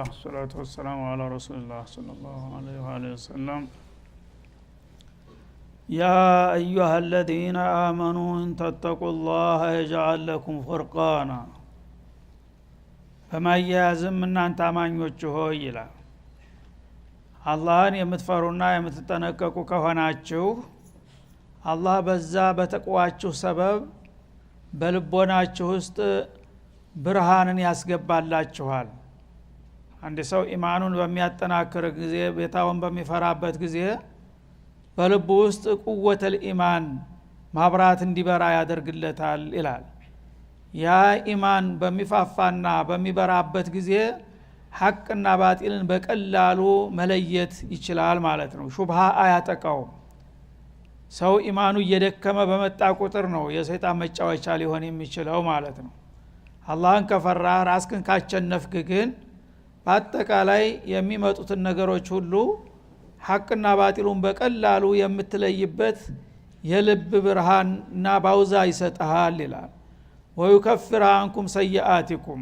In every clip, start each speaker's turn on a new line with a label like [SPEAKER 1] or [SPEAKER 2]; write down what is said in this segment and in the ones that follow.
[SPEAKER 1] الله والصلاة والسلام على رسول الله صلى الله عليه وآله وسلم. يا أيها الذين آمنوا إن تتقوا الله يجعل لكم فرقانا فما يازم من أنت አማኞች ሆይ ይላል። አላህን የምትፈሩና የምትጠነቀቁ ከሆናችሁ አላህ በዛ በተቅዋችሁ ሰበብ በልቦናችሁ ውስጥ ብርሃንን ያስገባላችኋል። አንድ ሰው ኢማኑን በሚያጠናክር ጊዜ ጌታውን በሚፈራበት ጊዜ በልቡ ውስጥ ቁወተል ኢማን ማብራት እንዲበራ ያደርግለታል ይላል። ያ ኢማን በሚፋፋና በሚበራበት ጊዜ ሐቅና ባጢልን በቀላሉ መለየት ይችላል ማለት ነው። ሹብሃ አያጠቃውም። ሰው ኢማኑ እየደከመ በመጣ ቁጥር ነው የሰይጣን መጫወቻ ሊሆን የሚችለው ማለት ነው። አላህን ከፈራ ራስክን ካቸነፍክ ግን በአጠቃላይ የሚመጡትን ነገሮች ሁሉ ሐቅና ባጢሉን በቀላሉ የምትለይበት የልብ ብርሃንና ባውዛ ይሰጣል ይላል። ወይከፍር አንኩም ሰይአቲኩም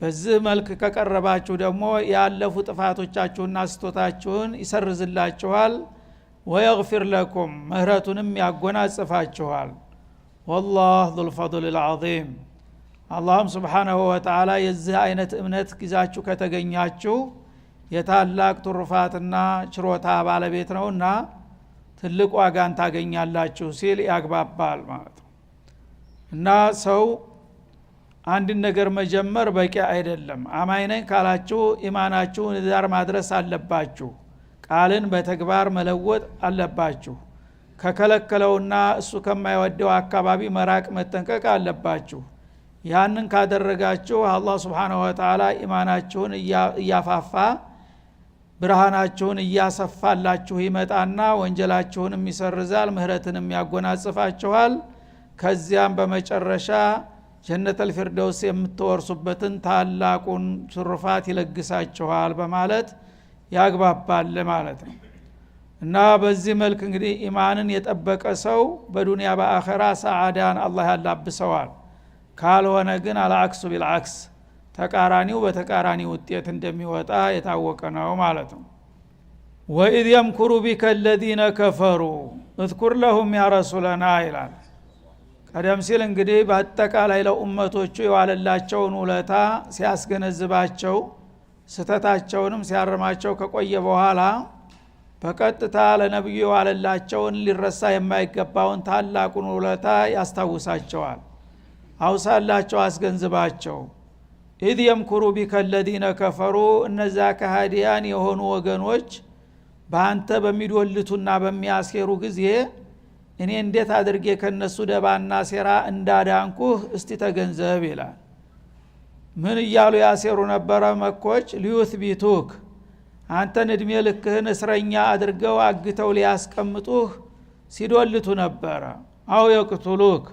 [SPEAKER 1] በዚህ መልክ ከቀረባችሁ ደግሞ ያለፉ ጥፋቶቻችሁና ስህተታችሁን ይሰርዝላችኋል። ወይግፊር ለኩም ምህረቱንም ያጎናጽፋችኋል። ወላህ ዙል ፈድል አልዓዚም አላህም ሱብሓነሁ ወተዓላ የዚህ አይነት እምነት ይዛችሁ ከተገኛችሁ የታላቅ ትሩፋትና ችሮታ ባለቤት ነውና ትልቅ ዋጋን ታገኛላችሁ ሲል ያግባባል ማለት ነው። እና ሰው አንድ ነገር መጀመር በቂ አይደለም። አማኝ ነኝ ካላችሁ ኢማናችሁን ዳር ማድረስ አለባችሁ። ቃልን በተግባር መለወጥ አለባችሁ። ከከለከለውና እሱ ከማይወደው አካባቢ መራቅ መጠንቀቅ አለባችሁ። ያንን ካደረጋችሁ አላህ Subhanahu Wa Ta'ala ኢማናችሁን እያፋፋ ብርሃናችሁን እያሰፋላችሁ ይመጣና ወንጀላችሁንም ይሰርዛል፣ ምህረትንም ያጎናጽፋችኋል። ከዚያም በመጨረሻ ጀነተል ፊርደውስ የምትወርሱበትን ታላቁን ትሩፋት ይለግሳችኋል በማለት ያግባባል ማለት ነው። እና በዚህ መልክ እንግዲህ ኢማንን የጠበቀ ሰው በዱንያ በአኺራ ሰዓዳን አላህ ያላብሰዋል። ካልሆነ ግን አልዓክሱ ቢልዓክስ ተቃራኒው በተቃራኒ ውጤት እንደሚወጣ የታወቀ ነው ማለት ነው። ወኢዝ የምኩሩ ቢከ الذين كفروا اذكر لهم يا رسولنا ይላል። ቀደም ሲል እንግዲህ በአጠቃላይ ለኡመቶቹ የዋለላቸውን ውለታ ሲያስገነዝባቸው ስተታቸውንም ሲያርማቸው ከቆየ በኋላ በቀጥታ ለነብዩ የዋለላቸውን ሊረሳ የማይገባውን ታላቁን ውለታ ያስታውሳቸዋል። አውሳላቸው፣ አስገንዝባቸው። ኢዝ የምኩሩ ቢከ الذين كفروا እነዛ ከሃዲያን የሆኑ ወገኖች በአንተ በሚዶልቱና በሚያስሄሩ ጊዜ እኔ እንዴት አድርጌ ከነሱ ደባና ሴራ እንዳዳንኩህ እስቲ ተገንዘብ ይላል። ምን እያሉ ያሴሩ ነበረ መኮች? ሊዩትቢቱክ አንተን እድሜ ልክህን እስረኛ አድርገው አግተው ሊያስቀምጡህ ሲዶልቱ ነበረ። አው የቅቱሉክ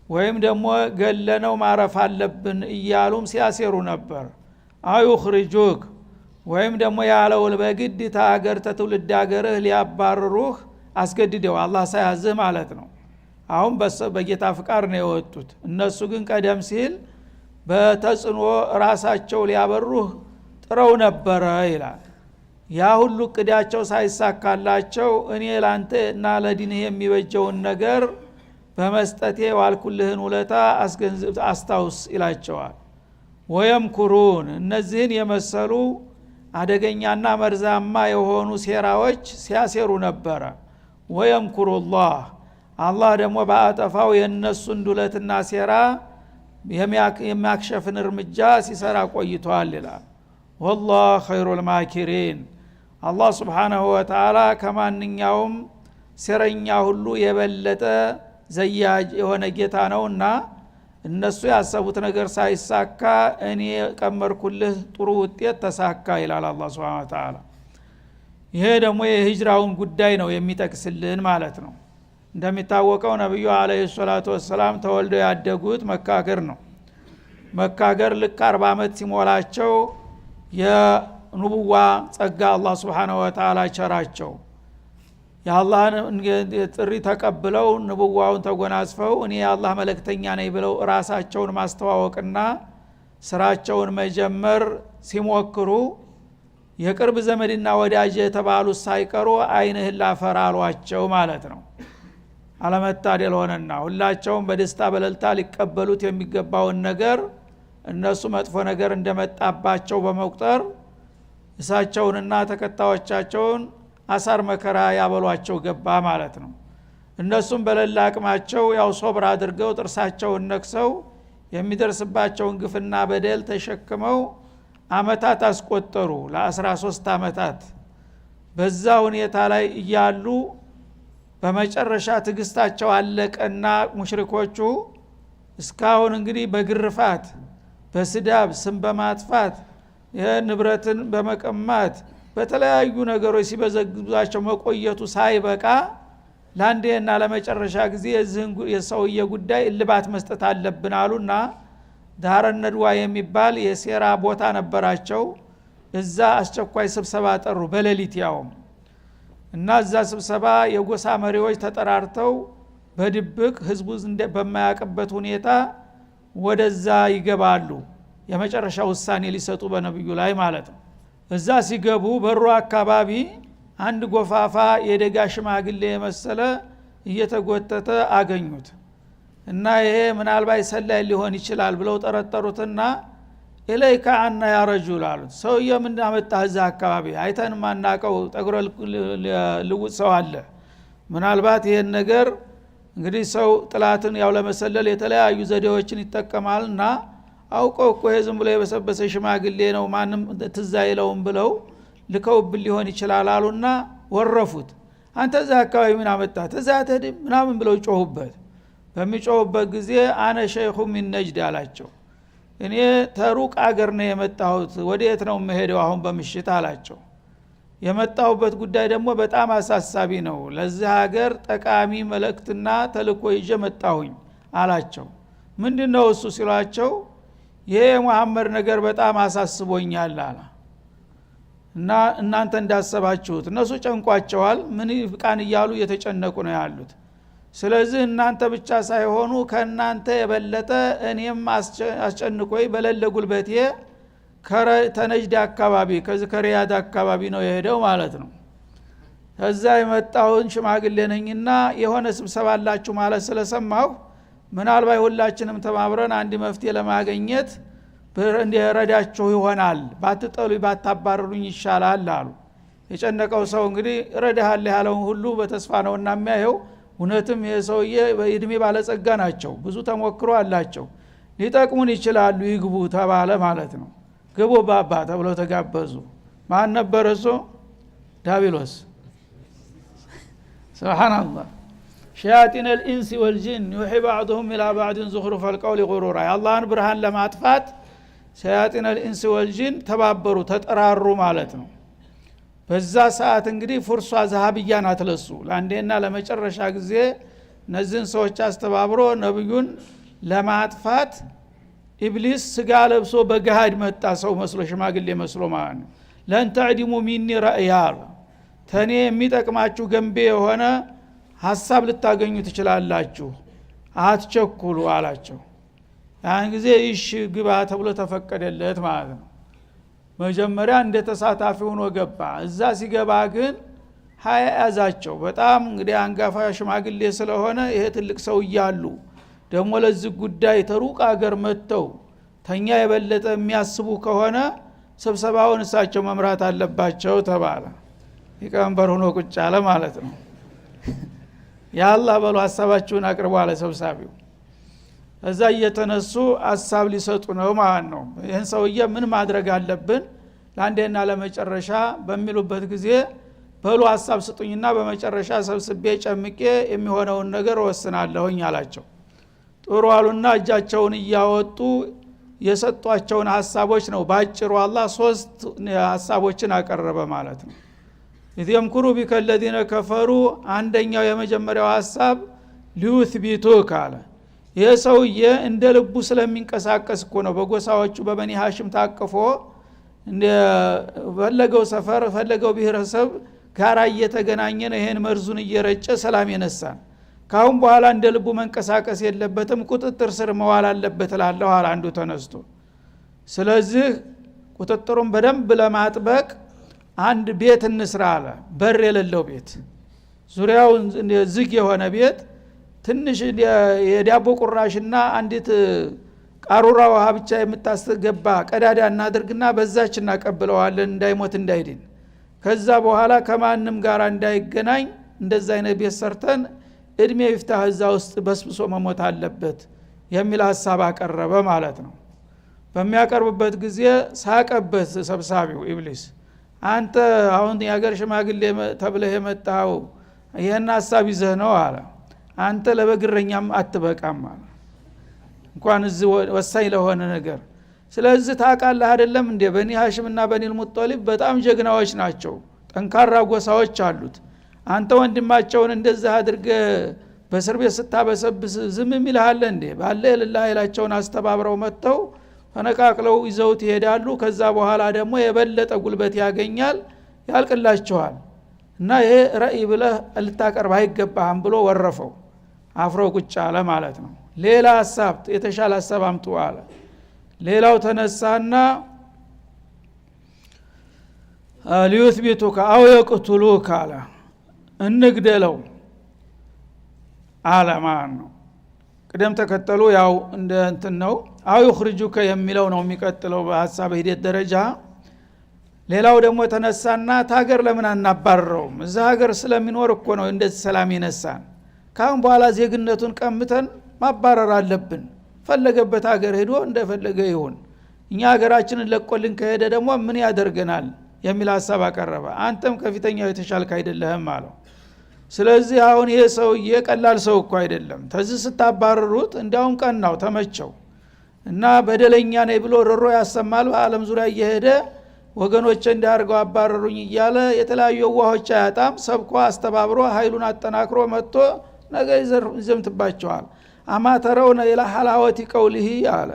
[SPEAKER 1] ወይም ደግሞ ገለነው ማረፍ አለብን እያሉም ሲያሴሩ ነበር። አው ይخرجوክ ወይም ደግሞ ያለውል በግድ ታገር ተትውልድ አገርህ ሊያባርሩህ አስገድደው አላህ ሳያዝህ ማለት ነው። አሁን በጌታ ፍቃድ ነው የወጡት። እነሱ ግን ቀደም ሲል በተጽኖ ራሳቸው ሊያበሩህ ጥረው ነበረ ይላል። ያ ሁሉ ቅዳቸው ሳይሳካላቸው እኔ ላንተ እና ለዲንህ የሚበጀውን ነገር በመስጠቴ ዋልኩልህን ውለታ አስታውስ ይላቸዋል። ወየምኩሩን እነዚህን የመሰሉ አደገኛና መርዛማ የሆኑ ሴራዎች ሲያሴሩ ነበረ። ወየምኩሩላህ አላህ ደግሞ በአጠፋው የነሱን ዱለትና ሴራ የሚያክሸፍን እርምጃ ሲሰራ ቆይቷል ይላል። ወላህ ኸይሩል ማኪሪን አላህ Subhanahu Wa Ta'ala ከማንኛውም ሴረኛ ሁሉ የበለጠ ዘያጅ የሆነ ጌታ ነውና እነሱ ያሰቡት ነገር ሳይሳካ እኔ ቀመርኩልህ ጥሩ ውጤት ተሳካ ይላል አላህ Subhanahu Wa Ta'ala። ይሄ ደግሞ የሂጅራውን ጉዳይ ነው የሚጠቅስልን ማለት ነው። እንደሚታወቀው ነብዩ አለይሂ ሰላቱ ወሰለም ተወልደው ያደጉት መካገር ነው። መካገር ልክ 40 አመት ሲሞላቸው የኑቡዋ ጸጋ አላህ Subhanahu Wa Ta'ala ቸራቸው። የአላህን ጥሪ ተቀብለው ንቡዋውን ተጎናጽፈው እኔ የአላህ መልእክተኛ ነኝ ብለው ራሳቸውን ማስተዋወቅና ስራቸውን መጀመር ሲሞክሩ የቅርብ ዘመድና ወዳጅ የተባሉ ሳይቀሩ አይንህን ላፈራሏቸው ማለት ነው። አለመታደል ሆነና ሁላቸውም በደስታ በለልታ ሊቀበሉት የሚገባውን ነገር እነሱ መጥፎ ነገር እንደመጣባቸው በመቁጠር እሳቸውንና ተከታዮቻቸውን አሳር መከራ ያበሏቸው ገባ ማለት ነው። እነሱም በለላ አቅማቸው ያው ሶብር አድርገው ጥርሳቸውን ነክሰው የሚደርስባቸውን ግፍና በደል ተሸክመው አመታት አስቆጠሩ። ለ13 አመታት በዛ ሁኔታ ላይ እያሉ በመጨረሻ ትግስታቸው አለቀና ሙሽሪኮቹ እስካሁን እንግዲህ በግርፋት በስዳብ ስም በማጥፋት ንብረትን በመቀማት በተለያዩ ነገሮች ሲበዘግዟቸው መቆየቱ ሳይበቃ ለአንዴና ለመጨረሻ ጊዜ የሰውዬ ጉዳይ እልባት መስጠት አለብን አሉና ዳረ ነድዋ የሚባል የሴራ ቦታ ነበራቸው። እዛ አስቸኳይ ስብሰባ ጠሩ በሌሊት ያውም እና እዛ ስብሰባ የጎሳ መሪዎች ተጠራርተው በድብቅ ህዝቡ በማያውቅበት ሁኔታ ወደዛ ይገባሉ። የመጨረሻ ውሳኔ ሊሰጡ በነብዩ ላይ ማለት ነው። እዛ ሲገቡ በሩ አካባቢ አንድ ጎፋፋ የደጋ ሽማግሌ የመሰለ እየተጎተተ አገኙት እና ይሄ ምናልባት ሰላይ ሊሆን ይችላል ብለው ጠረጠሩትና ኢለይካ አና ያ ረጁል አሉት። ሰውዬ ምን አመጣህ እዛ አካባቢ? አይተን ማናቀው ጠጉረ ልውጥ ሰው አለ። ምናልባት ይሄን ነገር እንግዲህ ሰው ጥላትን ያው ለመሰለል የተለያዩ ዘዴዎችን ይጠቀማልና አውቀው እኮ ዝም ብሎ የበሰበሰ ሽማግሌ ነው ማንም ትዝ አይለውም ብለው ልከውብን ሊሆን ይችላል አሉና ወረፉት። አንተ እዛ አካባቢ ምን አመጣህ? ተዛተድ ምናምን ብለው ጮሁበት። በሚጮሁበት ጊዜ አነ ሸይኹ ሚን ነጅድ አላቸው። እኔ ተሩቅ አገር ነው የመጣሁት፣ ወዴት ነው የምሄደው አሁን በምሽት አላቸው። የመጣሁበት ጉዳይ ደግሞ በጣም አሳሳቢ ነው፣ ለዚህ ሀገር ጠቃሚ መልእክትና ተልእኮ ይዤ መጣሁኝ አላቸው። ምንድነው እሱ ሲሏቸው ይሄ የሙሐመድ ነገር በጣም አሳስቦኛል አለ እና እናንተ እንዳሰባችሁት እነሱ ጨንቋቸዋል። ምን ፍቃን እያሉ እየተጨነቁ ነው ያሉት። ስለዚህ እናንተ ብቻ ሳይሆኑ ከእናንተ የበለጠ እኔም አስጨንቆይ በለለ ጉልበቴ ተነጅድ አካባቢ ከሪያድ አካባቢ ነው የሄደው ማለት ነው። ከዛ የመጣውን ሽማግሌ ነኝና የሆነ ስብሰባ አላችሁ ማለት ስለሰማሁ ምናልባት ሁላችንም ተባብረን አንድ መፍትሄ ለማግኘት እንደረዳችሁ ይሆናል፣ ባትጠሉ ባታባረሩኝ ይሻላል አሉ። የጨነቀው ሰው እንግዲህ ረዳሃል ያለውን ሁሉ በተስፋ ነውና የሚያየው። እውነትም የሰውዬ በእድሜ ባለጸጋ ናቸው፣ ብዙ ተሞክሮ አላቸው፣ ሊጠቅሙን ይችላሉ፣ ይግቡ ተባለ ማለት ነው። ግቡ ባባ ተብለው ተጋበዙ። ማን ነበር እሱ? ዳቢሎስ። ሱብሃንአላህ። ሸያጢን الانس والجن يوحي بعضهم الى بعض زخرف القول غرورا። የአላህን ብርሃን ለማጥፋት ሸያጢን الانس والجن ተባበሩ ተጠራሩ ማለት ነው። በዛ ሰዓት እንግዲህ ፍርሷ ዘሃብያን አትለሱ ለአንዴና ለመጨረሻ ጊዜ እነዚህን ሰዎች አስተባብሮ ነብዩን ለማጥፋት ኢብሊስ ስጋ ለብሶ በገሃድ መጣ። ሰው መስሎ ሽማግሌ መስሎ ማለት ነው። ለን ተዕዲሙ ሚኒ ረእያር ተኔ የሚጠቅማችሁ ገንቤ የሆነ ሐሳብ ልታገኙ ትችላላችሁ፣ አትቸኩሉ አላቸው። ያን ጊዜ እሺ ግባ ተብሎ ተፈቀደለት ማለት ነው። መጀመሪያ እንደ ተሳታፊ ሆኖ ገባ። እዛ ሲገባ ግን ሀያ ያዛቸው። በጣም እንግዲህ አንጋፋ ሽማግሌ ስለሆነ ይሄ ትልቅ ሰው እያሉ ደግሞ ለዚህ ጉዳይ ተሩቅ አገር መጥተው ተኛ የበለጠ የሚያስቡ ከሆነ ስብሰባውን እሳቸው መምራት አለባቸው ተባለ። ሊቀመንበር ሆኖ ቁጭ አለ ማለት ነው። ያአላህ በሉ ሐሳባችሁን አቅርቡ አለ ሰብሳቢው። እዛ እየተነሱ ሐሳብ ሊሰጡ ነው ማለት ነው። ይህን ሰውዬ ምን ማድረግ አለብን ለአንዴና ለመጨረሻ በሚሉበት ጊዜ በሉ ሐሳብ ስጡኝና በመጨረሻ ሰብስቤ ጨምቄ የሚሆነውን ነገር ወስናለሁኝ አላቸው። ጥሩ አሉና እጃቸውን እያወጡ የሰጧቸውን ሐሳቦች ነው ባጭሩ አላህ 3 ሐሳቦችን አቀረበ ማለት ነው። ይذكሩ ቢከ الذين كفروا አንደኛው የመጀመሪያው ሐሳብ ሊዩثبቱክ አለ። ይህ ሰውዬ እንደ ልቡ ስለሚንቀሳቀስ እኮ ነው በጎሳዎቹ በበኒ ሃሽም ታቅፎ ፈለገው ሰፈር ፈለገው ብሔረሰብ ጋራ እየተገናኘ ነው ይሄን መርዙን እየረጨ ሰላም የነሳን። ካሁን በኋላ እንደ ልቡ መንቀሳቀስ የለበትም፣ ቁጥጥር ስር መዋል አለበት እላለሁ አለ አንዱ ተነስቶ። ስለዚህ ቁጥጥሩን በደንብ ለማጥበቅ አንድ ቤት እንስራ አለ። በር የሌለው ቤት፣ ዙሪያውን ዝግ የሆነ ቤት፣ ትንሽ የዳቦ ቁራሽና አንዲት ቃሩራ ውሃ ብቻ የምታስገባ ቀዳዳ እናድርግና በዛች እናቀብለዋለን እንዳይሞት እንዳይድን። ከዛ በኋላ ከማንም ጋር እንዳይገናኝ እንደዛ አይነት ቤት ሰርተን እድሜ ይፍታህ እዛ ውስጥ በስብሶ መሞት አለበት የሚል ሐሳብ አቀረበ ማለት ነው። በሚያቀርብበት ጊዜ ሳቀበት ሰብሳቢው ኢብሊስ። አንተ አሁን የሀገር ሽማግሌ ተብለህ የመጣው ይሄን ሐሳብ ይዘህ ነው አለ። አንተ ለበግረኛም አትበቃም አለ፣ እንኳን እዚህ ወሳኝ ለሆነ ነገር። ስለዚህ ታውቃለህ አይደለም እንዴ በኒ ሃሽምና በኒል ሙጦሊብ በጣም ጀግናዎች ናቸው፣ ጠንካራ ጎሳዎች አሉት። አንተ ወንድማቸውን እንደዛ አድርገህ በእስር ቤት ስታበሰብስ ዝም ይልሃል እንዴ? ባለ ለላ ኃይላቸውን አስተባብረው መጥተው ፈነቃቅለው ይዘውት ይሄዳሉ። ከዛ በኋላ ደግሞ የበለጠ ጉልበት ያገኛል፣ ያልቅላቸዋል። እና ይሄ ረእይ ብለህ ልታቀርብ አይገባህም ብሎ ወረፈው። አፍሮ ቁጭ አለ ማለት ነው። ሌላ ሐሳብ የተሻለ ሐሳብ አምጡ አለ። ሌላው ተነሳና ሊዩትቢቱከ አው የቅቱሉከ አለ፣ እንግደለው አለ ማለት ነው። ቅደም ተከተሉ ያው እንደ እንትን ነው። አው ይخرجوك የሚለው ነው የሚቀጥለው በሐሳብ ሂደት ደረጃ። ሌላው ደግሞ ተነሳና ታገር ለምን አናባረረውም? እዛ ሀገር ስለሚኖር እኮ ነው እንደዚህ ሰላም ይነሳን። ካሁን በኋላ ዜግነቱን ቀምተን ማባረር አለብን። ፈለገበት ሀገር ሄዶ እንደፈለገ ይሁን፣ እኛ ሀገራችንን ለቆልን ከሄደ ደግሞ ምን ያደርገናል የሚል ሐሳብ አቀረበ። አንተም ከፊተኛው የተሻልክ አይደለህም አለው። ስለዚህ አሁን ይሄ ሰውዬ ቀላል ሰው እኮ አይደለም። ተዚህ ስታባረሩት እንዲያውም ቀናው ተመቸው እና በደለኛ ነኝ ብሎ ሮሮ ያሰማል። በአለም ዙሪያ እየሄደ ወገኖች እንዲያርገው አባረሩኝ እያለ የተለያዩ ዋሆች አያጣም። ሰብኮ አስተባብሮ ኃይሉን አጠናክሮ መጥቶ ነገ ይዘምትባቸዋል። አማተረውነ ኢላ ሐላወቲ ቀውሊሂ አለ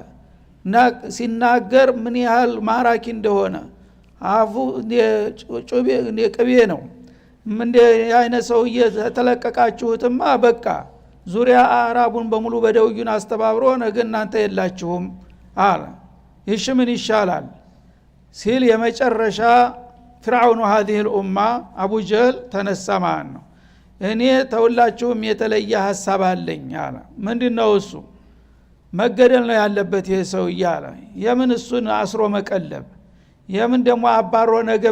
[SPEAKER 1] እና ሲናገር ምን ያህል ማራኪ እንደሆነ አፉ ቅቤ ነው። እንደ አይነት ሰውዬ ተለቀቃችሁትማ በቃ ዙሪያ አራቡን በሙሉ በደውዩን አስተባብሮ ነገ እናንተ የላችሁም አለ። ይሽ ምን ይሻላል ሲል የመጨረሻ ፍርዓውን هذه الامه አቡ ጀህል ተነሳ ማለት ነው። እኔ ተውላችሁም የተለየ ሐሳብ አለኝ አለ። ምንድነው እሱ? መገደል ነው ያለበት ይሄ ሰው እያለ የምን እሱን አስሮ መቀለብ፣ የምን ደግሞ አባሮ ነገ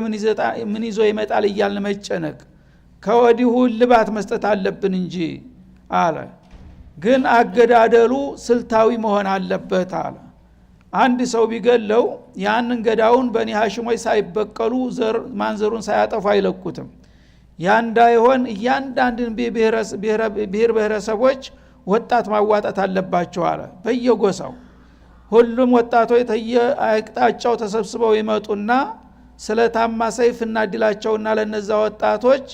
[SPEAKER 1] ምን ይዞ ይመጣል እያልን መጨነቅ፣ ከወዲሁ ልባት መስጠት አለብን እንጂ አለ። ግን አገዳደሉ ስልታዊ መሆን አለበት አለ። አንድ ሰው ቢገለው ያንን ገዳውን በኒ ሃሽሞች ሳይበቀሉ ማንዘሩን ሳያጠፉ አይለቁትም። ያንዳይሆን እያንዳንድን ብሔር ብሔረሰቦች ወጣት ማዋጣት አለባቸው አለ። በየጎሳው ሁሉም ወጣቶች ተየአቅጣጫው ተሰብስበው ይመጡና ስለታማ ሰይፍ እናድላቸውና ለነዛ ወጣቶች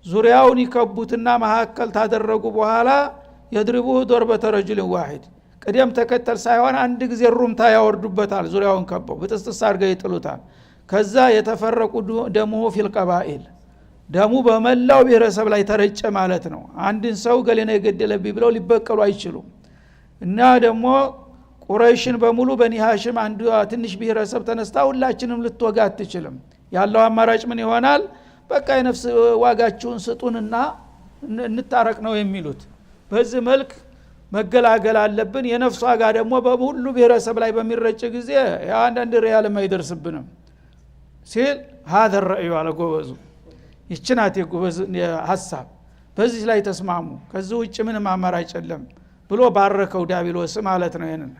[SPEAKER 1] ዙሪያውን ይከቡትና መሐከል ታደረጉ በኋላ የድርቡህ ዶርበተ ረጁል ዋሂድ፣ ቅደም ተከተል ሳይሆን አንድ ጊዜ ሩምታ ያወርዱበታል። ዙሪያውን ከበው በጥስጥስ አድርገው ይጥሉታል። ከዛ የተፈረቁ ደሙሁ ፊል ቀባኢል፣ ደሙ በመላው ብሔረሰብ ላይ ተረጨ ማለት ነው። አንድን ሰው ገሌና የገደለብኝ ብለው ሊበቀሉ አይችሉም። እና ደግሞ ቁረይሽን በሙሉ በኒ ሃሽም አንዱ ትንሽ ብሔረሰብ ተነስታ ሁላችንም ልትወጋ አትችልም። ያለው አማራጭ ምን ይሆናል? በቃ የነፍስ ዋጋችሁን ስጡንና እንታረቅ ነው የሚሉት። በዚህ መልክ መገላገል አለብን። የነፍስ ዋጋ ደግሞ በሁሉ ብሔረሰብ ላይ በሚረጭ ጊዜ አንዳንድ ሪያልም አይደርስብንም ሲል هذا الرأي على ጎበዙ ይችናት የጎበዝ ሐሳብ፣ በዚህ ላይ ተስማሙ፣ ከዚህ ውጭ ምንም አማራጭ የለም ብሎ ባረከው ዲያብሎስ ማለት ነው። ይሄንን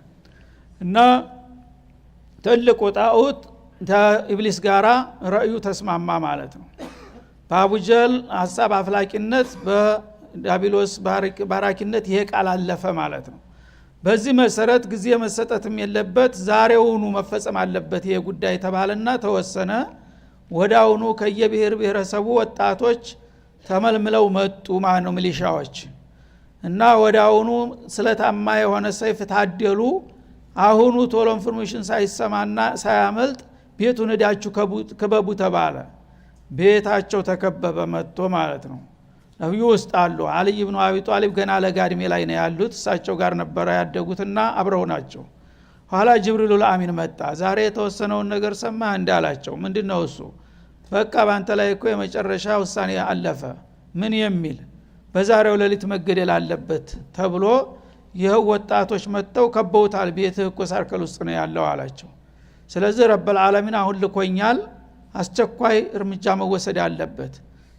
[SPEAKER 1] እና ትልቁ ጣዖት ኢብሊስ ጋራ ረእዩ ተስማማ ማለት ነው። በአቡጀል ሐሳብ አፍላቂነት በዲያብሎስ ባራኪነት ይሄ ቃል አለፈ ማለት ነው። በዚህ መሰረት ጊዜ መሰጠትም የለበት ዛሬውኑ መፈጸም አለበት ይሄ ጉዳይ ተባለና ተወሰነ። ወዳውኑ ከየብሔር ብሔረሰቡ ወጣቶች ተመልምለው መጡ ማለት ነው ሚሊሻዎች። እና ወዳውኑ ስለታማ የሆነ ሰይፍ ታደሉ። አሁኑ ቶሎ ኢንፎርሜሽን ሳይሰማና ሳያመልጥ ቤቱን ሄዳችሁ ከበቡ ተባለ። ቤታቸው ተከበበ መጥቶ ማለት ነው። ነብዩ ውስጥ አሉ። አልይ ኢብኑ አቢ ጧሊብ ገና ለጋድሜ ላይ ነው ያሉት። እሳቸው ጋር ነበር ያደጉትና አብረው ናቸው። ኋላ ጅብሪል አልአሚን መጣ ዛሬ የተወሰነውን ነገር ሰማ እንዳላቸው ምንድነው እሱ በቃ ባንተ ላይ እኮ የመጨረሻ ውሳኔ አለፈ ምን የሚል በዛሬው ሌሊት መገደል አለበት ተብሎ ይሄው ወጣቶች መጥተው ከበውታል ቤትህ እኮ ሳርከል ውስጥ ነው ያለው አላቸው ስለዚህ ረብል ዓለሚን አሁን ልኮኛል አስቸኳይ እርምጃ መወሰድ አለበት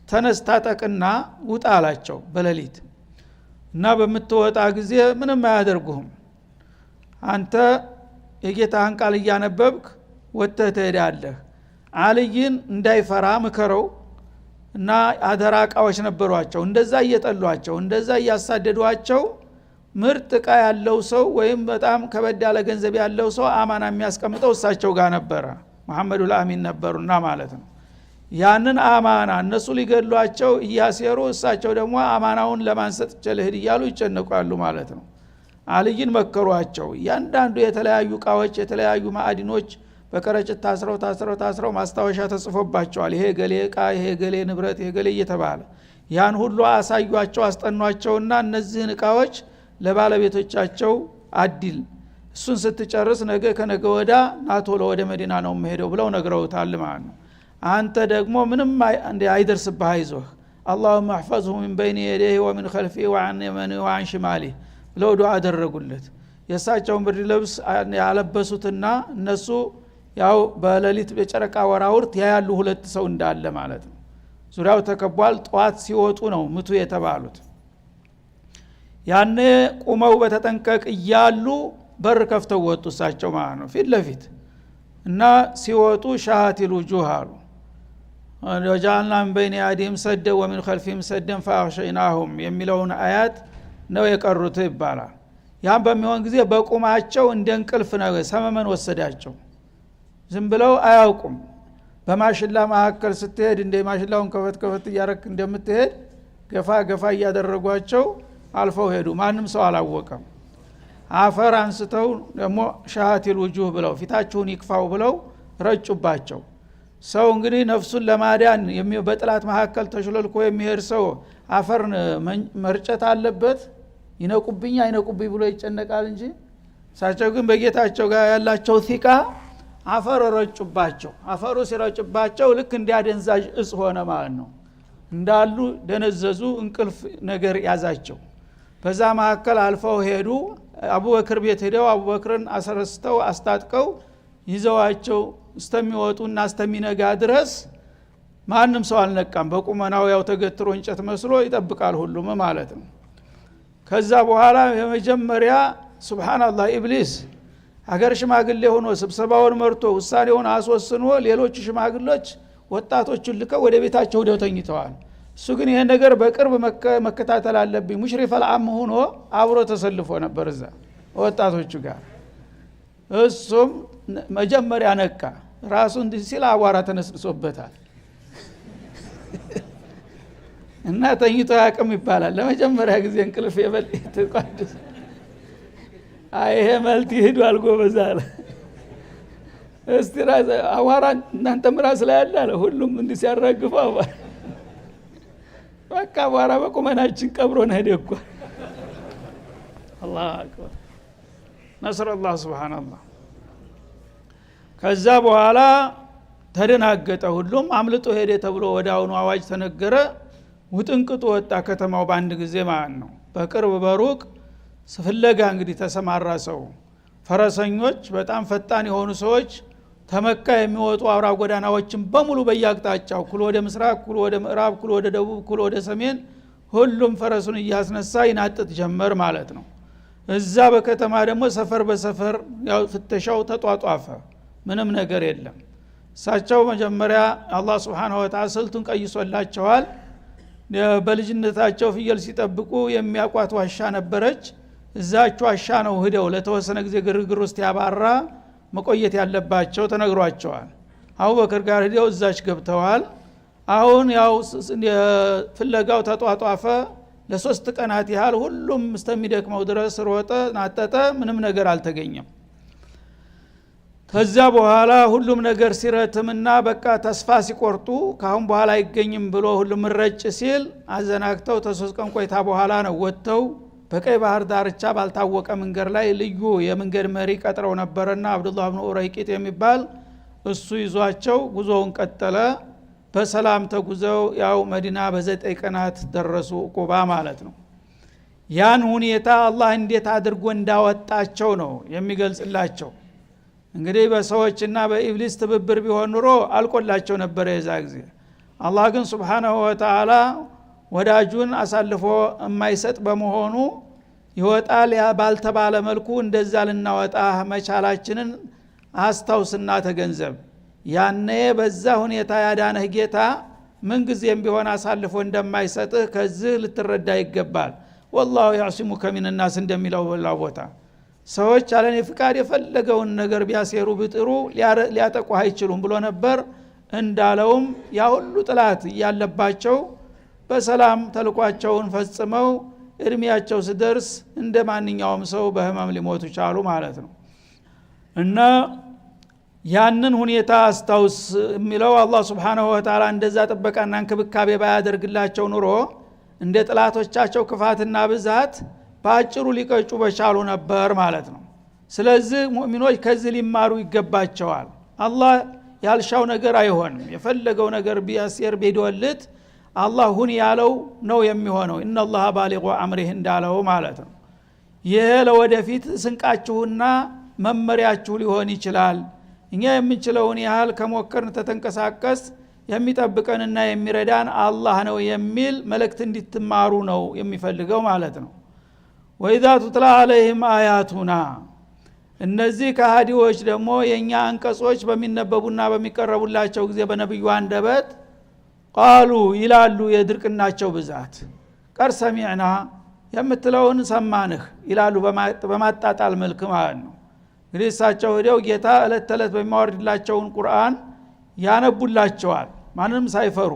[SPEAKER 1] ተነስታ ጠቅና ውጣ አላቸው በሌሊት እና በመተወጣ ጊዜ ምንም አያደርጉህም አንተ የጌታህን ቃል እያነበብክ ወጥተህ ትሄዳለህ አልይን እንዳይፈራ ምከረው እና አደራቃዎች ነበሯቸው እንደዛ እየጠሏቸው እንደዛ እያሳደዷቸው ምርጥ ዕቃ ያለው ሰው ወይም በጣም ከበድ ያለ ገንዘብ ያለው ሰው አማና የሚያስቀምጠው እሳቸው ጋር ነበረ መሐመዱ አልአሚን ነበሩና ማለት ነው ያንን አማና እነሱ ሊገድሏቸው እያሴሩ እሳቸው ደግሞ አማናውን ለማንሰጥ ቸልህድ እያሉ ይጨነቃሉ ማለት ነው አልይን መከሯቸው ያንዳንዱ የተለያዩ ቃዎች የተለያዩ ማዕዲኖች በከረጭት ታስረው ማስታወሻ ተጽፎባቸዋል ይሄ ገሌ ዕቃ ይሄ ገሌ ንብረት ይሄ ገሌ እየተባለ ያን ሁሉ አሳዩአቸው አስጠኗቸውና እነዚህን ዕቃዎች ለባለቤቶቻቸው አዲል እሱን ስትጨርስ ነገ ከነገ ወዳ ናቶሎ ወደ መዲና ነው መሄደው ብለው ነግረውታል ማለት ነው አንተ ደግሞ ምንም አይደርስብህ አይዞህ اللهم احفظه من بين يديه ومن خلفه وعن يمينه وعن شماله ብለው ዱዓ አደረጉለት የሳቸውን ብርድ ልብስ ያለበሱትና እነሱ ያው በሌሊት በጨረቃ ወራውርት ያያሉ ሁለት ሰው እንዳለ ማለት ነው ዙሪያው ተከቧል ጧት ሲወጡ ነው ምቱ የተባሉት ያኔ ቁመው በተጠንቀቅ እያሉ በር ከፍተው ወጡ እሳቸው ማለት ነው ፊት ለፊት እና ሲወጡ ሻሃቲል ውጁህ አሉ ወጃልና من بين يديهم سدا ومن خلفهم سدا فاغشيناهم የሚለውን አያት ነው የቀሩት ይባላል ያን በሚሆን ጊዜ በቁማቸው እንደ እንቅልፍ ነው ሰመመን ወሰዳቸው ዝም ብለው አያውቁም በማሽላ መካከል ስትሄድ እንደ ማሽላውን ከፈት እያረክ እንደምትሄድ ገፋ እያደረጓቸው አልፈው ሄዱ ማንም ሰው አላወቀም አፈር አንስተው ደግሞ ሻሃቲል ውጁህ ብለው ፊታቸውን ይክፋው ብለው ረጩባቸው ሰው እንግዲህ ነፍሱን ለማዳን በጥላት መካከል ተሽሎልኮ የሚሄድ ሰው አፈር መርጨት አለበት ይነቁብኝ አይነቁብኝ ብሎ ይጨነቃል እንጂ ሳቸው ግን በጌታቸው ጋር ያላቸው ቲቃ አፈር ረጩባቸው አፈሩ ሲረጩባቸው ልክ እንዲያደንዛዥ እጽ ሆነ ማለት ነው እንዳሉ ደነዘዙ እንቅልፍ ነገር ያዛቸው በዛ መካከል አልፈው ሄዱ አቡበክር ቤት ሄደው አቡበክርን አሰረስተው አስታጥቀው ይዘዋቸው እስተሚወጡና እስተሚነጋ ድረስ ማንም ሰው አልነቃም በቁመናው ያው ተገትሮ እንጨት መስሎ ይጠብቃል ሁሉም ማለት ነው ከዛ በኋላ የመጀመሪያ ሱብሃንአላህ ኢብሊስ አገር ሽማግሌ ሆኖ ስብሰባውን መርቶ ውሳኔውን አስወስኖ ሌሎች ሽማግሌዎች ወጣቶችን ልከው ወደ ቤታቸው ሄደው ተኝተዋል እሱ ግን ይሄን ነገር በቅርብ መከታተል አለብኝ ሙሽሪፍ አልዓም ሆኖ አብሮ ተሰልፎ ነበር እዛ ወጣቶቹ ጋር እሱም መጀመሪያ ነቃ ራሱ እንዲህ ሲል አዋራ ተነስሶበታል እና ተኝቶ ያቅም ይባላል ለመጀመሪያ ጊዜ እንቅልፍ የበልጥ ተቋደስ አይሄ መልት ይሄዳል ጎበዛለ እስቲራዝ አዋራ እናንተም ራስ ላይ ያለ ሁሉም እንዲህ ሲያራግፈው በቃ አዋራ በቁመናችን ቀብሮን ሄደኩ አላህ አክበር ነስር አላህ ሱብሃንአላህ ከዛ በኋላ ተደናገጠ ሁሉም አምልጦ ሄደ ተብሎ ወዳውኑ አዋጅ ተነገረ ውጥንቅጡ ወጣ ከተማው በአንድ ጊዜ ማለት ነው በቅርብ በሩቅ ፍለጋ እንግዲህ ተሰማራ ሰው ፈረሰኞች በጣም ፈጣን የሆኑ ሰዎች ተመካ የሚወጡ አውራ ጎዳናዎችን በሙሉ በያቅጣጫው ኩል ወደ ምስራቅ ኩል ወደ ምዕራብ ኩል ወደ ደቡብ ኩል ወደ ሰሜን ሁሉም ፈረሱን እያስነሳ ይናጥጥ ጀመር ማለት ነው እዛ በከተማ ደግሞ ሰፈር በሰፈር ያው ፍተሻው ተጧጧፈ ምንም ነገር የለም እሳቸው መጀመሪያ አላህ Subhanahu Wa Ta'ala ስልቱን ቀይሶላቸዋል በልጅነታቸው ፍየል ሲጠብቁ የሚያቋት ዋሻ ነበረች እዛች ዋሻ ነው ሄደው ለተወሰነ ጊዜ ግርግር ውስጥ ያባራ መቆየት ያለባቸው ተነግሯቸዋል አቡበከር ጋር ሄደው እዛች ገብተዋል አሁን ያው ፍለጋው ተጧጧፈ ለሶስት ቀናት ያህል ሁሉም እስተሚደክመው ድረስ ሮጠ ናጠጠ ምንም ነገር አልተገኘም ከዛ በኋላ ሁሉም ነገር ሲረትምና በቃ ተስፋ ሲቆርጡ ካሁን በኋላ አይገኝም ብሎ ሁሉም ረጭ ሲል አዘናክተው ተሶስት ቀን ቆይታ በኋላ ነው ወጥተው በቀይ ባህር ዳርቻ ባልታወቀ መንገድ ላይ ልዩ የመንገድ መሪ ቀጥረው ነበርና አብዱላህ ኢብኑ ኡረይቂጥ የሚባል እሱ ይዟቸው ጉዞውን ቀጠለ። በሰላም ተጉዘው ያው መዲና በ9 ቀናት ደረሱ ቁባ ማለት ነው። ያን ሁኔታ አላህ እንዴት አድርጎ እንዳወጣቸው ነው የሚገልጽላቸው። እንግዲህ በሰዎችና በኢብሊስ ትብብር ቢሆን ኑሮ አልቆላቸው ነበር የዛ ጊዜ። አላህ ግን ሱብሓነሁ ወተዓላ ወዳጁን አሳልፎ የማይሰጥ በመሆኑ ይወጣል ባልተባለ መልኩ እንደዛ ልናወጣ መቻላችንን አስታውስና ተገንዘብ። ያኔ በዛ ሁኔታ ያዳነህ ጌታ ምን ጊዜም ቢሆን አሳልፎ እንደማይሰጥህ ከዚህ ልትረዳ ይገባል። ወላሁ ያዕሲሙከ ሚነናስ እንደሚለው ቦታ ሰዎች አለኔ ፍቃድ የፈለገውን ነገር ቢያሴሩ ቢጥሩ ሊያጠቁህ አይችሉም ብሎ ነበር። እንዳለውም ያ ሁሉ ጥላት ያለባቸው በሰላም ተልቋቸውን ፈጽመው እድሜያቸው ሲደርስ እንደ ማንኛውም ሰው በህመም ሊሞቱ ቻሉ ማለት ነው። እና ያንን ሁኔታ አስታውስ የሚለው አላህ Subhanahu Wa Ta'ala እንደዛ ጥበቃና እንክብካቤ ባያደርግላቸው ኑሮ እንደ ጥላቶቻቸው ክፋትና ብዛት በአጭሩ ሊቀጩ በቻሉ ነበር ማለት ነው። ስለዚህ ሙእሚኖች ከዚህ ሊማሩ ይገባቸዋል። አላህ ያልሻው ነገር አይሆንም። የፈለገው ነገር ቢያስር ቢዶልት አላህ ሁን ያለው ነው የሚሆነው። ኢነላህ ባሊጉ አምሪህ እንዳለው ማለት ነው። ይሄ ለወደፊት ስንቃችሁና መመሪያችሁ ሊሆን ይችላል። እኛ የምንችለውን ያህል ከሞከርን ተተንቀሳቀስ የሚጠብቀንና የሚረዳን አላህ ነው የሚል መልእክት እንድትማሩ ነው የሚፈልገው ማለት ነው። ወኢዛ ቱትላ አለይሂም አያቱና እነዚህ ከሃዲዎች ደግሞ የኛ አንቀጾች በሚነበቡና በሚቀረቡላቸው ጊዜ በነብዩ አንደበት ቃሉ ይላሉ የድርቅናቸው ብዛት ቀር ሰሚዕና የምትለውን ሰማንህ ይላሉ በማጣጣል መልክ ማለት ነው። እንግዲህ እሳቸው ሄደው ጌታ እለት ተለት በሚያወርድላቸውን ቁርአን ያነቡላቸዋል ማንንም ሳይፈሩ።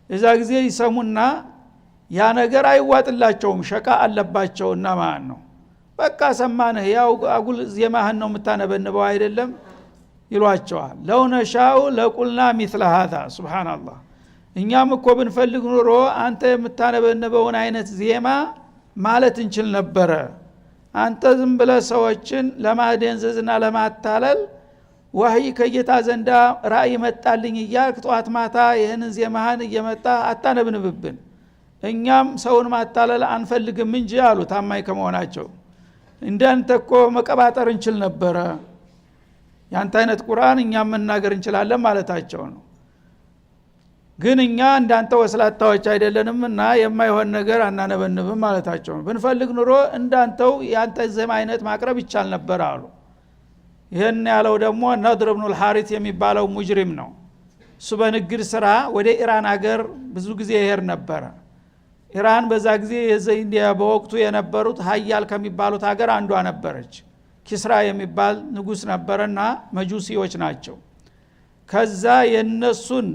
[SPEAKER 1] እዛ ጊዜ ይሰሙና ያ ነገር አይዋጥላቸውም ሸካ አለባቸውና ማለት ነው። በቃ ሰማንህ ያው አጉል ዜማህን ነው የምታነበንበው አይደለም ይሏቸዋል። ለው ነሻው ለቁልና ሚስለ هذا ሱብሃንአላህ እኛም እኮ ብንፈልግ ኑሮ አንተ የምታነበንበውን አይነት ዜማ ማለት እንችል ነበረ። አንተ ዝም ብለህ ሰዎችን ለማደንዘዝና ለማታለል ወህይ ከጌታ ዘንዳ ራእይ መጣልኝ እያልክ ጧት ማታ ይህንን ዜማህን እየመጣ አታነብንብብን። እኛም ሰውን ማታለል አንፈልግም እንጂ አሉ ታማኝ ከመሆናቸው። እንዳንተ እኮ መቀባጠር እንችል ነበረ። ያንተ አይነት ቁርአን እኛም መናገር እንችላለን ማለታቸው ነው። ግን እኛ እንዳንተ ወስላታዎች አይደለንምና የማይሆን ነገር አናነበንብም ማለታቸው ነው። ብንፈልግ ኑሮ እንዳንተው ያንተ ዜማ አይነት ማቅረብ ይቻል ነበር አሉ። ይሄን ያለው ደግሞ ነድር ኢብኑ አልሐሪት የሚባለው ሙጅሪም ነው። እሱ በንግድ ስራ ወደ ኢራን ሀገር ብዙ ጊዜ ይሄድ ነበር። ኢራን በዛ ጊዜ በወቅቱ የነበሩት ሀያል ከሚባሉት ሀገር አንዷ ነበረች። ኪስራ የሚባል ንጉስ ነበርና መጁሲዎች ናቸው። ከዛ የነሱን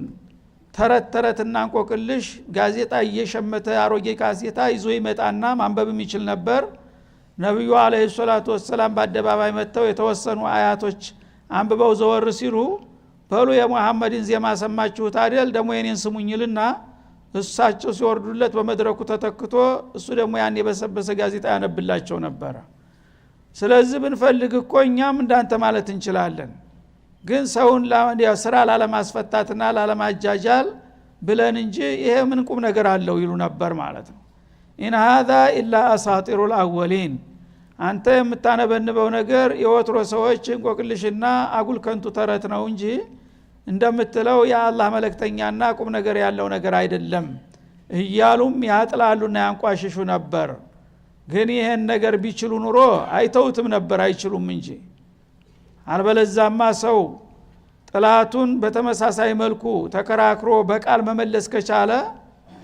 [SPEAKER 1] ተረተረትና እንቆቅልሽ ጋዜጣ እየሸመተ አሮጌ ጋዜጣ ይዞ ይመጣና ማንበብም ይችል ነበር። ነብዩ አለይሂ ሰላቱ ወሰለም በአደባባይ መተው የተወሰኑ አያቶች አንብበው ዘወር ሲሉ በሉ የሙሐመድን ዜማ ሰማችሁት አይደል ደግሞ የኔን ስሙኝልና እሳቸው ሲወርዱለት በመድረኩ ተተክቶ እሱ ደግሞ ያን የበሰበሰ ጋዜጣ ያነብላቸው ነበር። ስለዚህ ብንፈልግ እኮ እኛም እንዳንተ ማለት እንችላለን። ግን ሰውን ስራ ላለማስፈታትና ላለማጃጃል ብለን እንጂ ይሄ ምን ቁም ነገር አለው ይሉ ነበር ማለት ነው። ኢን هذا الا اساطير الاولين አንተ የምታነበንበው ነገር የወትሮ ሰዎች እንቆቅልሽና አጉል ከንቱ ተረት ነው እንጂ እንደምትለው የአላህ መልእክተኛና ቁም ነገር ያለው ነገር አይደለም እያሉም ያጥላሉና ያንቋሽሹ ነበር። ግን ይሄን ነገር ቢችሉ ኑሮ አይተውትም ነበር አይችሉም እንጂ። አልበለዛማ ሰው ጥላቱን በተመሳሳይ መልኩ ተከራክሮ በቃል መመለስ ከቻለ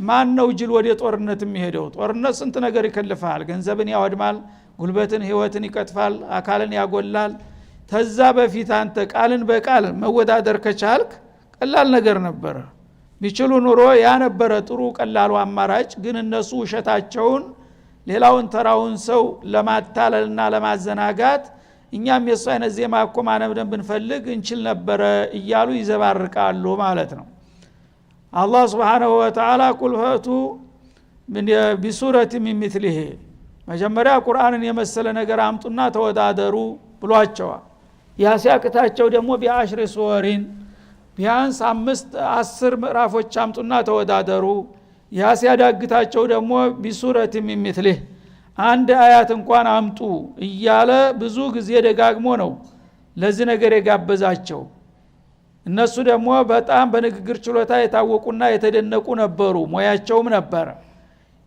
[SPEAKER 1] ማን ነው ጅል ወደ ጦርነት የሚሄደው? ጦርነት ስንት ነገር ይከልፋል። ገንዘብን ያወድማል፣ ጉልበትን ህይወትን ይቀጥፋል፣ አካልን ያጎላል። ተዛ በፊት አንተ ቃልን በቃል መወዳደር ከቻልክ ቀላል ነገር ነበር። ቢችሉ ኑሮ ያ ነበረ ጥሩ ቀላሉ አማራጭ። ግን እነሱ ውሸታቸውን ሌላውን ተራውን ሰው ለማታለልና ለማዘናጋት እኛም የሱ አይነት ዜማ እኮ ማነብን ብንፈልግ እንችል ነበር እያሉ ይዘባርቃሉ ማለት ነው። አላህ Subhanahu Wa Ta'ala ቁል ፈቱ ቢሱረት ሚን ሚስሊሂ መጀመሪያ ቁርአንን የመሰለ ነገር አምጡና ተወዳደሩ ብሏቸዋል። ያ ሲያቅታቸው ደግሞ ቢአሽሪ ሱወሪን ቢያንስ 10 ምዕራፎች አምጡና ተወዳደሩ። ያ ሲያዳግታቸው ደግሞ ቢሱረት ሚምስሊህ አንድ አያት እንኳን አምጡ እያለ ብዙ ጊዜ ደጋግሞ ነው ለዚህ ነገር የጋበዛቸው። እነሱ ደግሞ በጣም በንግግር ችሎታ የታወቁና የተደነቁ ነበሩ፣ ሙያቸውም ነበረ።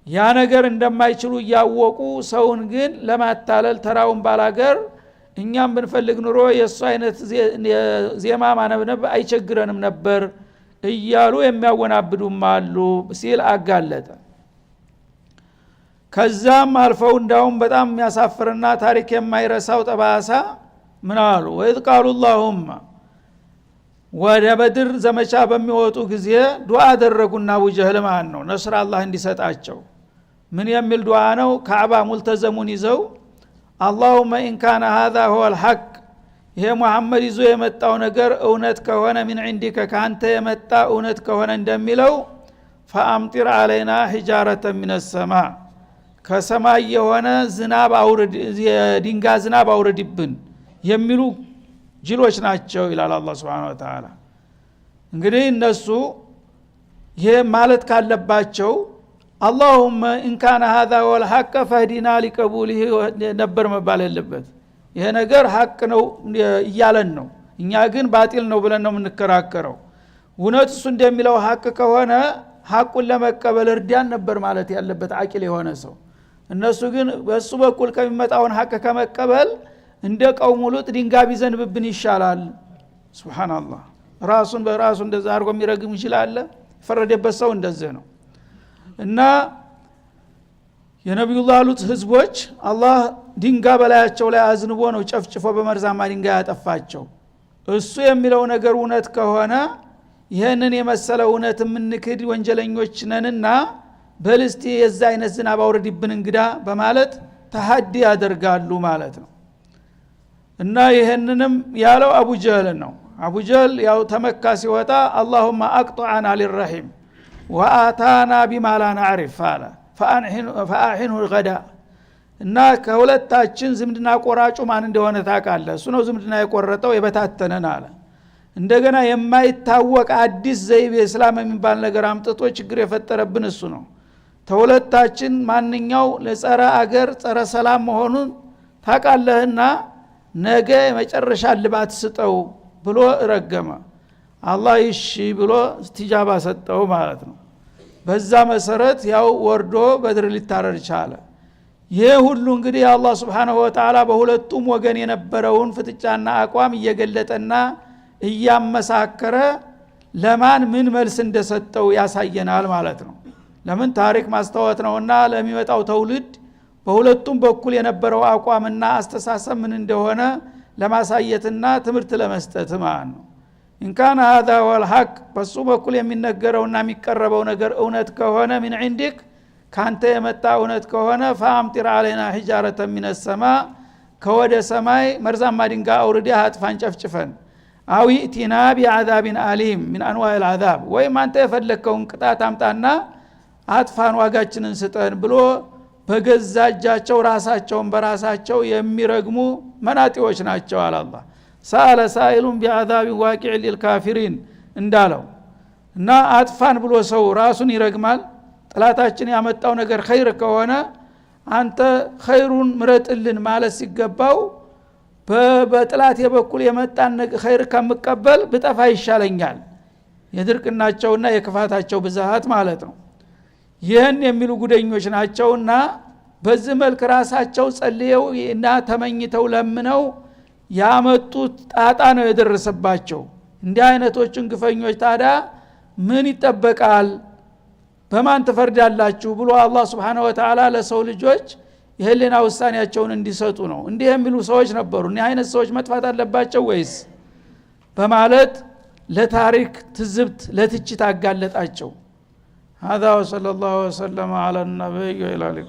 [SPEAKER 1] ያ ነገር እንደማይችሉ እያወቁ ሰውን ግን ለማታለል ተራውን ባላገር እኛም ብንፈልግ ኑሮ የሱ አይነት ዜማ ማነብነብ አይቸግረንም ነበር እያሉ የሚያወናብዱም አሉ ሲል አጋለጠ። ከዛም አልፈው እንዳውም በጣም የሚያሳፍርና ታሪክ የማይረሳው ጠባሳ ምን አሉ? ወይዝ ቃሉ اللهم ወደ በድር ዘመቻ በሚወጡ ጊዜ ዱዓ አደረጉና አቡ ጀህል ማን ነው ነስር አላህ እንዲሰጣቸው ምን የሚል ዱዓ ነው? ካዕባ ሙልተዘሙን ይዘው اللهم ان كان هذا هو الحق ይሄ መሐመድ ይዞ የመጣው ነገር እውነት ከሆነ ምን عندك ካንተ የመጣ እውነት ከሆነ እንደሚለው فامطر علينا حجاره من السماء ከሰማይ የሆነ ዝናብ አውርድ የድንጋ ዝናብ አውርድብን የሚሉ ጅሎች ናቸው ይላል አላህ Subhanahu Wa Ta'ala። እንግዲህ እነሱ ይሄ ማለት ካለባቸው اللهم ان كان هذا هو الحق فهدنا لقبوله ነበር መባል ያለበት። ይሄ ነገር ሐቅ ነው እያለን ነው፣ እኛ ግን ባጢል ነው ብለን ነው የምንከራከረው። እውነት እሱ እንደሚለው ሐቅ ከሆነ ሐቁን ለመቀበል እርዳን ነበር ማለት ያለበት አቂል የሆነ ሰው። እነሱ ግን በሱ በኩል ከሚመጣውን ሐቅ ከመቀበል እንደ ቀውሙ ሉጥ ድንጋይ ቢዘንብብን ይሻላል። ሱብሃንአላህ። ራሱን በራሱ እንደዛ አርጎ የሚረግም ይችላል። ፈረደበት ሰው እንደዚህ ነው። እና የነብዩላህ ሉጥ ህዝቦች አላህ ድንጋይ በላያቸው ላይ አዝንቦ ነው ጨፍጭፎ በመርዛማ ድንጋይ ያጠፋቸው። እሱ የሚለው ነገር እውነት ከሆነ ይሄንን የመሰለ እውነት ምንክድ ወንጀለኞች ነንና በልስቲ የዛ አይነት ዝናብ አውርድብን እንግዳ በማለት ተሐዲ ያደርጋሉ ማለት ነው። እና ይሄንንም ያለው አቡ ጀህል ነው። አቡ ጀህል ያው ተመካ ሲወጣ اللهم اقطعنا للرحم واتانا بما لا نعرف አለ فاحنه الغداء እና ከሁለታችን ዝምድና ቆራጩ ማን እንደሆነ ታውቃለህ? እሱ ነው ዝምድና የቆረጠው የበታተነን አለ። እንደገና የማይታወቅ አዲስ ዘይቤ እስላም የሚባል ነገር አምጥቶ ችግር የፈጠረብን እሱ ነው። ተሁለታችን ማንኛው ለጸረ አገር ጸረ ሰላም መሆኑን ታውቃለህና ነገ የመጨረሻ ልባት ስጠው ብሎ ረገመ። አላህ እሺ ብሎ እስቲጃባ ሰጠው ማለት ነው። በዛ መሰረት ያው ወርዶ በድር ሊታረድ ቻለ። ይሄ ሁሉ እንግዲህ አላህ Subhanahu Wa Ta'ala በሁለቱም ወገን የነበረውን ፍጥጫና አቋም እየገለጠና እያመሳከረ ለማን ምን መልስ እንደሰጠው ያሳየናል ማለት ነው። ለምን ታሪክ ማስተዋወት ነውና ለሚመጣው ተውልድ በሁለቱም በኩል የነበረው አቋምና አስተሳሰብ ምን እንደሆነ ለማሳየትና ትምህርት ለመስጠት ማለት ነው። እንካን هذا هو الحق በሱ በኩል የሚነገረውና የሚቀርበው ነገር እውነት ከሆነ ምን عندك ካንተ የመጣ እውነት ከሆነ فامطر علينا حجاره من السماء ከወደ ሰማይ መርዛማ ድንጋይ አውርደህ አጥፋን ጨፍጭፈን አው ይእቲና بعذاب አሊም من انواع العذاب ወይ ማንተ የፈለከውን ቅጣት አምጣና አጥፋን ዋጋችንን ስጠን ብሎ በገዛጃቸው ራሳቸውን በራሳቸው የሚረግሙ መናጢዎች ናቸው አለ አላህ። سأل سائل بعذاب واقع للكافرين እንዳለው እና አጥፋን ብሎ ሰው ራሱን ይረግማል። ጥላታችን ያመጣው ነገር ኸይር ከሆነ አንተ ኸይሩን ምረጥልን ማለት ሲገባው በጥላት የበኩል የመጣን ኸይር ከመቀበል ብጠፋ ይሻለኛል። የድርቅናቸውና የክፋታቸው ብዛት ማለት ነው። ይህን የሚሉ ጉደኞች ናቸውና በዚህ መልክ ራሳቸው ጸልየው እና ተመኝተው ለምነው ያመጡት ጣጣ ነው የደረሰባቸው። እንዲህ አይነቶችን ግፈኞች ታዲያ ምን ይጠበቃል? በማን ተፈርዳላችሁ ብሎ አላህ Subhanahu Wa Ta'ala ለሰው ልጆች የህሊና ውሳኔያቸውን እንዲሰጡ ነው። እንዲህ የሚሉ ሰዎች ነበሩ። እኒህ አይነት ሰዎች መጥፋት አለባቸው ወይስ በማለት ለታሪክ ትዝብት ለትችት አጋለጣቸው። هذا وصلى الله وسلم على النبي وعلى اله